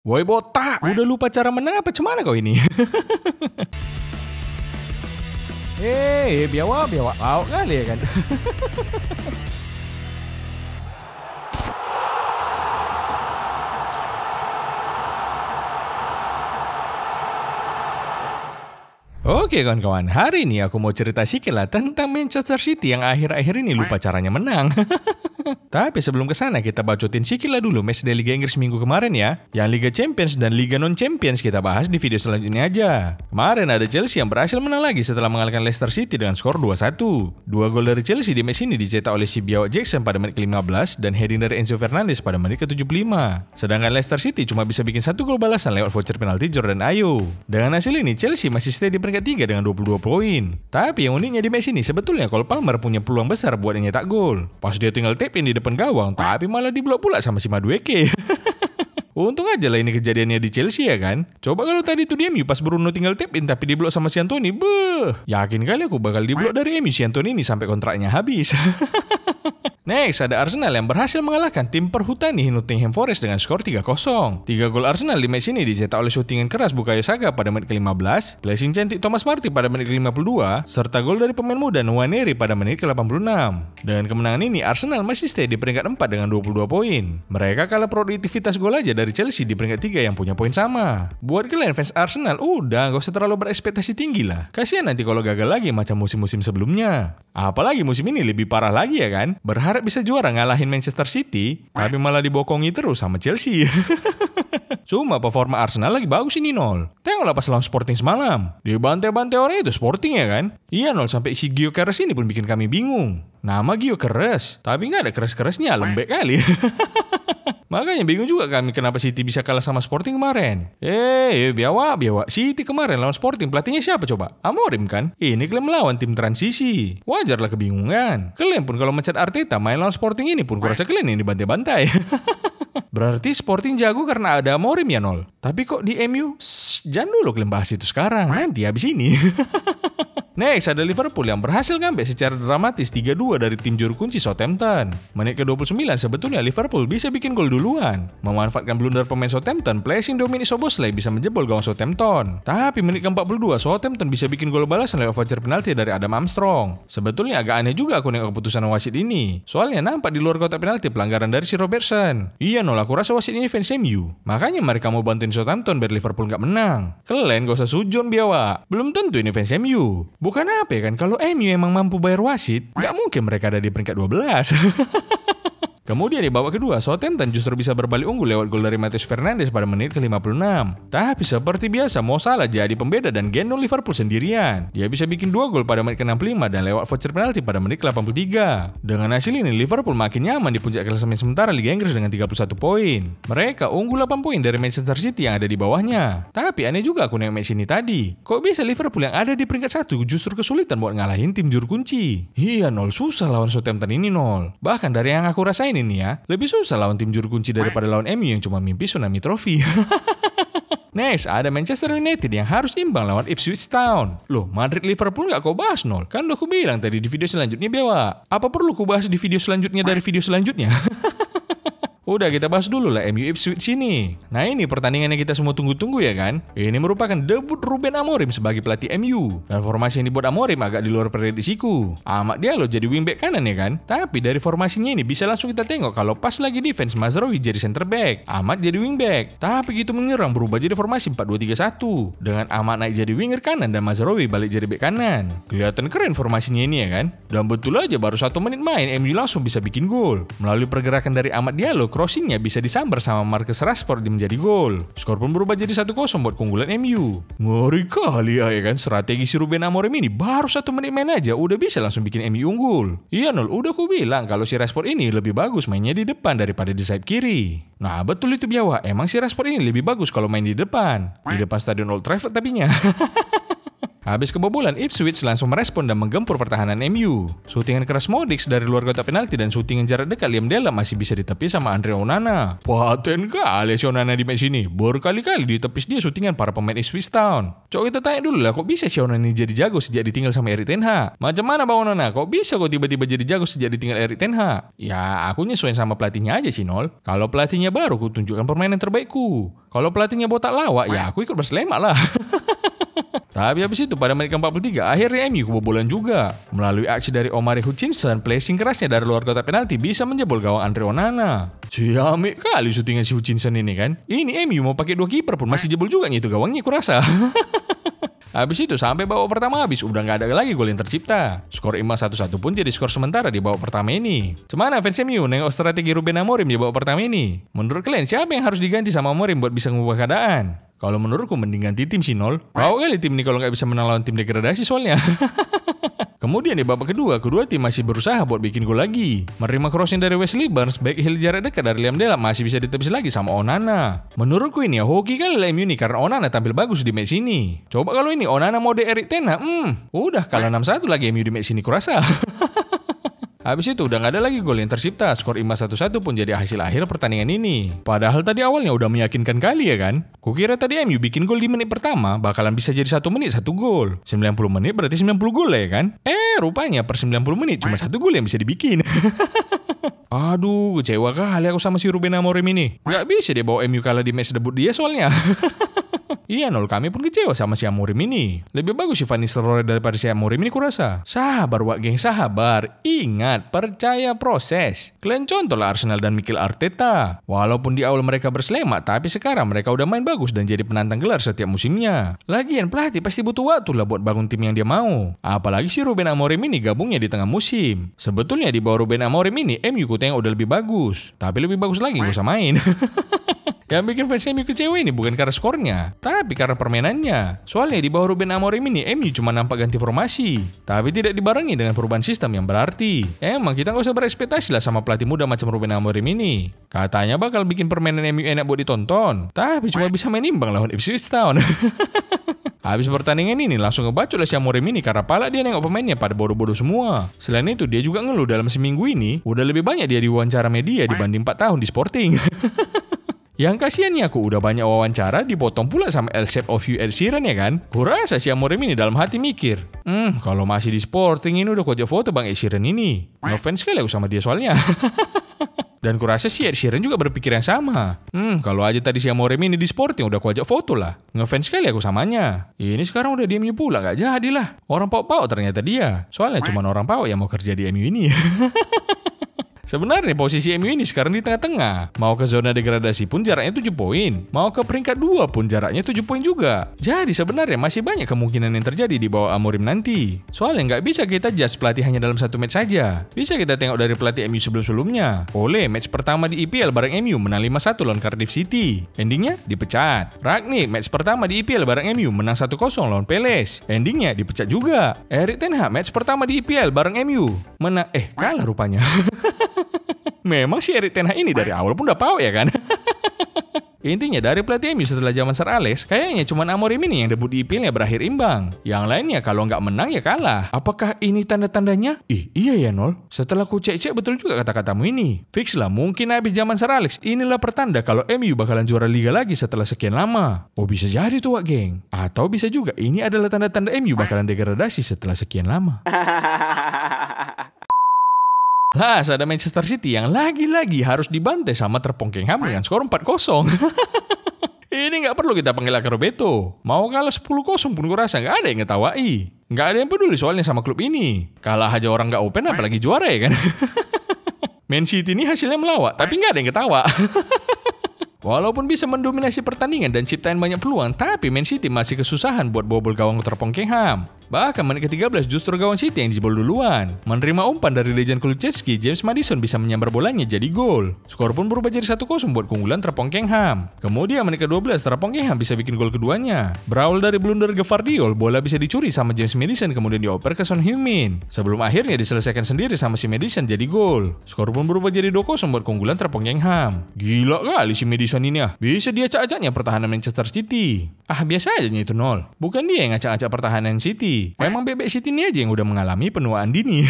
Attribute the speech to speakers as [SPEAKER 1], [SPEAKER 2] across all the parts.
[SPEAKER 1] Woi botak, udah lupa cara menang apa cemana kau ini? Biawa, wow kali ya kan? Oke kawan-kawan, hari ini aku mau cerita sedikit lah tentang Manchester City yang akhir-akhir ini lupa caranya menang. Tapi sebelum ke sana kita bacotin sedikit lah dulu match dari Liga Inggris minggu kemarin ya. Yang Liga Champions dan Liga Non-Champions kita bahas di video selanjutnya aja. Kemarin ada Chelsea yang berhasil menang lagi setelah mengalahkan Leicester City dengan skor 2-1. Dua gol dari Chelsea di match ini dicetak oleh si Biawak Jackson pada menit ke-15 dan heading dari Enzo Fernandez pada menit ke-75. Sedangkan Leicester City cuma bisa bikin satu gol balasan lewat voucher penalti Jordan Ayew. Dengan hasil ini Chelsea masih stay di peringkat 3 dengan 22 poin. Tapi yang uniknya di match ini sebetulnya Cole Palmer punya peluang besar buat nyetak gol. Pas dia tinggal tap in di depan gawang, tapi malah diblok pula sama si Madueke. Untung aja lah ini kejadiannya di Chelsea ya kan. Coba kalau tadi tuh di MU pas Bruno tinggal tap in tapi diblok sama si Anthony, yakin kali aku bakal diblok dari MU si Anthony ini sampai kontraknya habis. Next, ada Arsenal yang berhasil mengalahkan tim perhutani Nottingham Forest dengan skor 3-0. 3 gol Arsenal di match ini dicetak oleh shootingan keras Bukayo Saka pada menit ke-15, placing cantik Thomas Partey pada menit ke-52, serta gol dari pemain muda Nwaneri pada menit ke-86. Dengan kemenangan ini, Arsenal masih stay di peringkat 4 dengan 22 poin. Mereka kalah produktivitas gol aja dari Chelsea di peringkat 3 yang punya poin sama. Buat kalian fans Arsenal, udah gak usah terlalu berekspektasi tinggi lah. Kasihan nanti kalau gagal lagi macam musim-musim sebelumnya. Apalagi musim ini lebih parah lagi ya kan. Berharap bisa juara ngalahin Manchester City, tapi malah dibokongi terus sama Chelsea. Cuma performa Arsenal lagi bagus ini Nol. Tengoklah pas lawan Sporting semalam. Dibantai-bantai orang itu Sporting ya kan? Iya Nol, sampai si Gio Keres ini pun bikin kami bingung. Nama Gio Keres, tapi nggak ada keres-keresnya, lembek kali. Makanya bingung juga kami kenapa City bisa kalah sama Sporting kemarin. Biawa. City kemarin lawan Sporting pelatihnya siapa coba? Amorim kan? Ini kalian melawan tim transisi. Wajarlah kebingungan. Kalian pun kalau mencat Arteta main lawan Sporting ini pun kurasa kalian ini bantai-bantai. Berarti Sporting jago karena ada Amorim ya Nol. Tapi kok di MU? Jangan dulu kalian bahas itu sekarang. Nanti habis ini. Next, ada Liverpool yang berhasil ngambil secara dramatis 3-2 dari tim juru kunci Southampton. Menit ke-29 sebetulnya Liverpool bisa bikin gol duluan. Memanfaatkan blunder pemain Southampton, placing Dominic Szoboszlai bisa menjebol gawang Southampton. Tapi menit ke-42 Southampton bisa bikin gol balasan lewat voucher penalti dari Adam Armstrong. Sebetulnya agak aneh juga aku nengok keputusan wasit ini. Soalnya nampak di luar kotak penalti pelanggaran dari si Robertson. Iya Nol, aku rasa wasit ini fans MU. Makanya mereka mau bantuin Southampton biar Liverpool nggak menang. Kalian gak usah sujon biawa. Belum tentu ini fans MU. Bukan apa ya kan, kalau MU emang mampu bayar wasit, nggak mungkin mereka ada di peringkat 12. Kemudian di babak kedua, Southampton justru bisa berbalik unggul lewat gol dari Matheus Fernandes pada menit ke-56. Tapi seperti biasa, Mo Salah jadi pembeda dan gendong Liverpool sendirian. Dia bisa bikin 2 gol pada menit ke-65 dan lewat voucher penalti pada menit ke-83. Dengan hasil ini, Liverpool makin nyaman di puncak klasemen sementara Liga Inggris dengan 31 poin. Mereka unggul 8 poin dari Manchester City yang ada di bawahnya. Tapi aneh juga aku nengok match ini tadi. Kok bisa Liverpool yang ada di peringkat 1 justru kesulitan buat ngalahin tim juru kunci? Iya Nol, susah lawan Southampton ini Nol. Bahkan dari yang aku rasain ini ya, lebih susah lawan tim juru kunci daripada lawan MU yang cuma mimpi tsunami trofi. Next, ada Manchester United yang harus imbang lawan Ipswich Town. Loh, Madrid Liverpool gak kau bahas Nol? Kan udah aku bilang tadi di video selanjutnya biawa. Apa perlu aku bahas di video selanjutnya dari video selanjutnya? Udah kita bahas dulu lah MU Ipswich sini. Nah ini pertandingan yang kita semua tunggu-tunggu ya kan. Ini merupakan debut Ruben Amorim sebagai pelatih MU. Dan formasi yang dibuat Amorim agak di luar prediksiku. Ahmad Diallo jadi wingback kanan ya kan. Tapi dari formasinya ini bisa langsung kita tengok kalau pas lagi defense Mazraoui jadi center back, Ahmad jadi wingback. Tapi gitu menyerang berubah jadi formasi 4-2-3-1. Dengan Ahmad naik jadi winger kanan dan Mazraoui balik jadi back kanan. Kelihatan keren formasinya ini ya kan. Dan betul aja baru 1 menit main MU langsung bisa bikin gol. Melalui pergerakan dari Ahmad Diallo, crossingnya bisa disambar sama Marcus Rashford menjadi gol. Skor pun berubah jadi 1-0 buat keunggulan MU. Ngeri kali ya kan, strategi si Ruben Amorim ini baru 1 menit main aja udah bisa langsung bikin MU unggul. Iya Nol, udah aku bilang kalau si Rashford ini lebih bagus mainnya di depan daripada di sayap kiri. Nah betul itu biawa, emang si Rashford ini lebih bagus kalau main di depan. Di depan stadion Old Trafford tapinya. Habis kebobolan, Ipswich langsung merespon dan menggempur pertahanan MU. Syutingan keras Modric dari luar kotak penalti dan syutingan jarak dekat Liam Delap masih bisa ditepis sama Andre Onana. Paten kali si Onana di match ini. Berkali-kali ditepis dia syutingan para pemain Ipswich Town. Coba kita tanya dulu lah, kok bisa si Onana ini jadi jago sejak ditinggal sama Erik ten Hag? Macam mana Bang Onana? Kok bisa kok tiba-tiba jadi jago sejak ditinggal Erik ten Hag? Ya, aku nyesuaiin sama pelatihnya aja sih, Nol. Kalau pelatihnya baru, aku tunjukkan permainan terbaikku. Kalau pelatihnya botak lawak, ya aku ikut berselemak lah. Tapi habis itu pada menit ke-43 akhirnya MU kebobolan juga. Melalui aksi dari Omari Hutchinson, placing kerasnya dari luar kotak penalti bisa menjebol gawang Andre Onana. Ciamik kali syutingan si Hutchinson ini kan. Ini MU mau pakai 2 kiper pun masih jebol juga nih itu gawangnya kurasa. Habis itu sampai babak pertama habis udah nggak ada lagi gol yang tercipta. Skor imbang 1-1 pun jadi skor sementara di babak pertama ini. Cemana fans MU nengok strategi Ruben Amorim di babak pertama ini? Menurut kalian siapa yang harus diganti sama Amorim buat bisa mengubah keadaan? Kalau menurutku mending ganti tim sih, Nol. Bau kali tim ini kalau nggak bisa menang lawan tim degradasi soalnya. Kemudian di babak kedua tim masih berusaha buat bikin gol lagi. Menerima crossing dari Wesley Barnes, back heel jarak dekat dari Liam Delap masih bisa ditepis lagi sama Onana. Menurutku ini ya hoki kali lah MU ini karena Onana tampil bagus di match ini. Coba kalau ini Onana mode Erik ten Hag, udah kalah 6-1 lagi MU di match ini kurasa. Habis itu udah nggak ada lagi gol yang tercipta, skor imbang 1-1 pun jadi hasil akhir pertandingan ini. Padahal tadi awalnya udah meyakinkan kali ya kan? Kukira tadi MU bikin gol di menit pertama bakalan bisa jadi 1 menit 1 gol. 90 menit berarti 90 gol ya kan? Rupanya per 90 menit cuma 1 gol yang bisa dibikin. Aduh, kecewa kali aku sama si Ruben Amorim ini. Gak bisa dia bawa MU kalah di match debut dia soalnya. Iya, Nol, kami pun kecewa sama si Amorim ini. Lebih bagus si Van Nistelrooy daripada si Amorim ini kurasa. Sabar wak geng, sabar. Ingat, percaya proses. Kalian contohlah Arsenal dan Mikel Arteta. Walaupun di awal mereka berselemak, tapi sekarang mereka udah main bagus dan jadi penantang gelar setiap musimnya. Lagian pelatih pasti butuh waktu lah buat bangun tim yang dia mau. Apalagi si Ruben Amorim ini gabungnya di tengah musim. Sebetulnya di bawah Ruben Amorim ini, MU ku tengok udah lebih bagus. Tapi lebih bagus lagi gak usah main. Yang bikin fans MU kecewa ini bukan karena skornya, tapi karena permainannya. Soalnya di bawah Ruben Amorim ini MU cuma nampak ganti formasi, tapi tidak dibarengi dengan perubahan sistem yang berarti. Emang kita nggak usah berekspektasi lah sama pelatih muda macam Ruben Amorim ini. Katanya bakal bikin permainan MU enak buat ditonton, tapi cuma bisa main imbang lawan Ipswich Town. Habis pertandingan ini langsung ngebacot lah si Amorim ini karena pala dia nengok pemainnya pada bodoh-bodoh semua. Selain itu dia juga ngeluh dalam seminggu ini udah lebih banyak dia diwawancara media dibanding 4 tahun di Sporting. Yang kasihannya aku udah banyak wawancara dipotong pula sama El Shape of You Ed Sheeran ya kan? Kurasa si Amorim ini dalam hati mikir, kalau masih di Sporting ini udah kojak foto Bang Ed Sheeran ini. Ngefans sekali aku sama dia soalnya. Dan kurasa si Ed Sheeran juga berpikir yang sama. Kalau aja tadi si Amorim ini di Sporting udah kuajak foto lah. Ngefans sekali aku samanya. Ini sekarang udah di MU pula, gak jadilah. Orang pau-pau ternyata dia. Soalnya cuma orang pau yang mau kerja di MU ini. Sebenarnya posisi MU ini sekarang di tengah-tengah. Mau ke zona degradasi pun jaraknya 7 poin. Mau ke peringkat 2 pun jaraknya 7 poin juga. Jadi sebenarnya masih banyak kemungkinan yang terjadi di bawah Amorim nanti. Soalnya nggak bisa kita judge pelatih hanya dalam 1 match saja. Bisa kita tengok dari pelatih MU sebelum-sebelumnya. Ole match pertama di IPL bareng MU menang 5-1 lawan Cardiff City. Endingnya dipecat. Ragnik match pertama di IPL bareng MU menang 1-0 lawan Palace. Endingnya dipecat juga. Erik ten Hag match pertama di IPL bareng MU menang kalah rupanya. Memang si Erik ten Hag ini dari awal pun udah pau ya kan. Intinya dari pelatih MU setelah zaman Sir Alex, kayaknya cuma Amorim ini yang debut di IPL-nya berakhir imbang. Yang lainnya kalau nggak menang ya kalah. Apakah ini tanda-tandanya? Iya ya Nol. Setelah ku cek-cek betul juga kata-katamu ini. Fix lah mungkin habis zaman Sir Alex inilah pertanda kalau MU bakalan juara liga lagi setelah sekian lama. Oh bisa jadi tuh wak geng. Atau bisa juga ini adalah tanda-tanda MU bakalan degradasi setelah sekian lama. Ada Manchester City yang lagi-lagi harus dibantai sama Terpongkengham dengan skor 4-0. Ini nggak perlu kita panggil akar Roberto. Mau kalah 10-0 pun gue rasa nggak ada yang ngetawai. Nggak ada yang peduli soalnya sama klub ini. Kalah aja orang nggak open apalagi juara ya kan. Man City ini hasilnya melawak tapi nggak ada yang ketawa. Walaupun bisa mendominasi pertandingan dan ciptain banyak peluang, tapi Man City masih kesusahan buat bobol gawang Terpongkengham. Bahkan menit ke-13 justru gawang City yang jebol duluan. Menerima umpan dari legend Kulusevski, James Maddison bisa menyambar bolanya jadi gol. Skor pun berubah jadi 1-0 buat keunggulan Terpongkengham. Kemudian menit ke-12 Terpongkengham bisa bikin gol keduanya. Berawal dari blunder Gvardiol, bola bisa dicuri sama James Maddison kemudian dioper ke Son Heung-min. Sebelum akhirnya diselesaikan sendiri sama si Maddison jadi gol. Skor pun berubah jadi 2-0 buat keunggulan Terpongkengham. Gila kali si Maddison Son ini ah. Bisa dia acak-acaknya pertahanan Manchester City. Ah, biasa aja itu nol. Bukan dia yang acak-acak pertahanan City. Emang bebek City ini aja yang udah mengalami penuaan dini.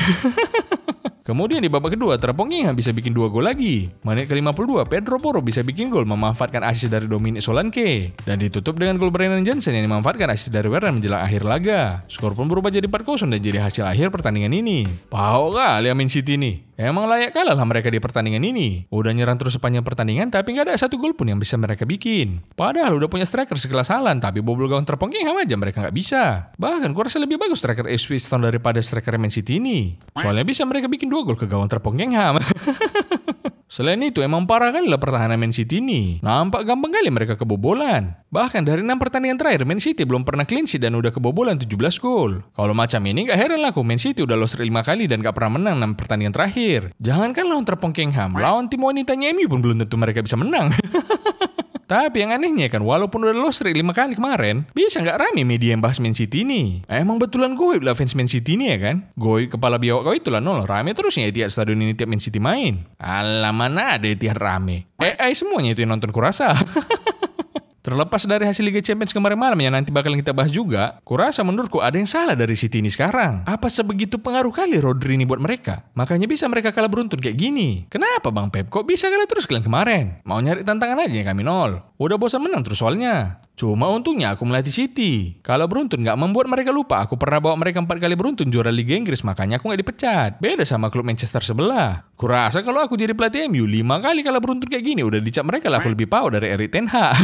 [SPEAKER 1] Kemudian di babak kedua, Terponging bisa bikin 2 gol lagi. Menit ke-52, Pedro Porro bisa bikin gol memanfaatkan asis dari Dominic Solanke. Dan ditutup dengan gol Brennan Johnson yang memanfaatkan asis dari Werner menjelang akhir laga. Skor pun berubah jadi 4-0 dan jadi hasil akhir pertandingan ini. Pau kali Man City nih. Emang layak kalah lah mereka di pertandingan ini. Udah nyerang terus sepanjang pertandingan tapi nggak ada 1 gol pun yang bisa mereka bikin. Padahal udah punya striker sekelas Haaland tapi bobol gawang Terponging aja mereka nggak bisa. Bahkan kurasa lebih bagus striker Ipswich Town daripada striker Man City ini. Soalnya bisa mereka bikin 2 gol ke gawang Terponging. Selain itu emang parah kali lah pertahanan Man City ini. Nampak gampang kali mereka kebobolan. Bahkan dari 6 pertandingan terakhir Man City belum pernah clean sheet dan udah kebobolan 17 gol. Kalau macam ini gak heran lah Man City udah loss rate 5 kali dan gak pernah menang 6 pertandingan terakhir. Jangankan lawan Terpongkengham, lawan tim wanitanya MU pun belum tentu mereka bisa menang. Tapi yang anehnya kan, walaupun udah loss rate 5 kali kemarin, bisa nggak rame media yang bahas Man City ini? Emang betulan goib lah fans Man City ini ya kan? Goib kepala biawak kau itulah nol, rame terusnya Etihad stadion ini tiap Man City main. Alah, mana ada Etihad rame? AI semuanya itu yang nonton kurasa. Terlepas dari hasil Liga Champions kemarin malam yang nanti bakal kita bahas juga, kurasa menurutku ada yang salah dari City ini sekarang. Apa sebegitu pengaruh kali Rodri ini buat mereka? Makanya bisa mereka kalah beruntun kayak gini. Kenapa Bang Pep kok bisa kalah terus kalian kemarin? Mau nyari tantangan aja ya kami nol. Udah bosan menang terus soalnya. Cuma untungnya aku melatih City. Kalau beruntun gak membuat mereka lupa. Aku pernah bawa mereka 4 kali beruntun juara Liga Inggris, makanya aku gak dipecat. Beda sama klub Manchester sebelah. Kurasa kalau aku jadi pelatih MU 5 kali kalau beruntun kayak gini udah dicap mereka lah aku lebih pau dari Erik ten Hag.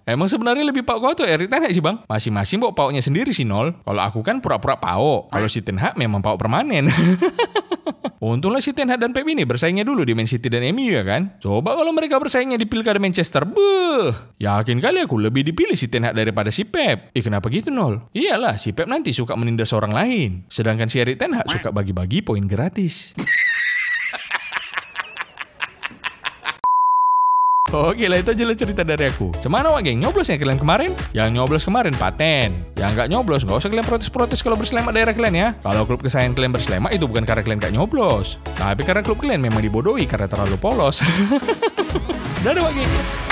[SPEAKER 1] Emang sebenarnya lebih pau kau tuh Erik ten Hag sih bang? Masing-masing bawa paunya sendiri sih nol. Kalau aku kan pura-pura pau. Kalau si ten Hag memang pau permanen. Untunglah si Ten Hag dan Pep ini bersaingnya dulu di Man City dan MU ya kan? Coba kalau mereka bersaingnya di Pilkada Manchester, yakin kali aku lebih dipilih si Ten Hag daripada si Pep. Kenapa gitu nol? Iyalah, si Pep nanti suka menindas orang lain. Sedangkan si Erik ten Hag suka bagi-bagi poin gratis. Oke lah, itu aja lah cerita dari aku. Cemana wak geng, nyoblosnya kalian kemarin? Yang nyoblos kemarin paten. Yang nggak nyoblos nggak usah kalian protes-protes kalau berselamat daerah kalian ya. Kalau klub kesayangan kalian berselamat itu bukan karena kalian nggak nyoblos, tapi karena klub kalian memang dibodohi karena terlalu polos. Dadah wak geng.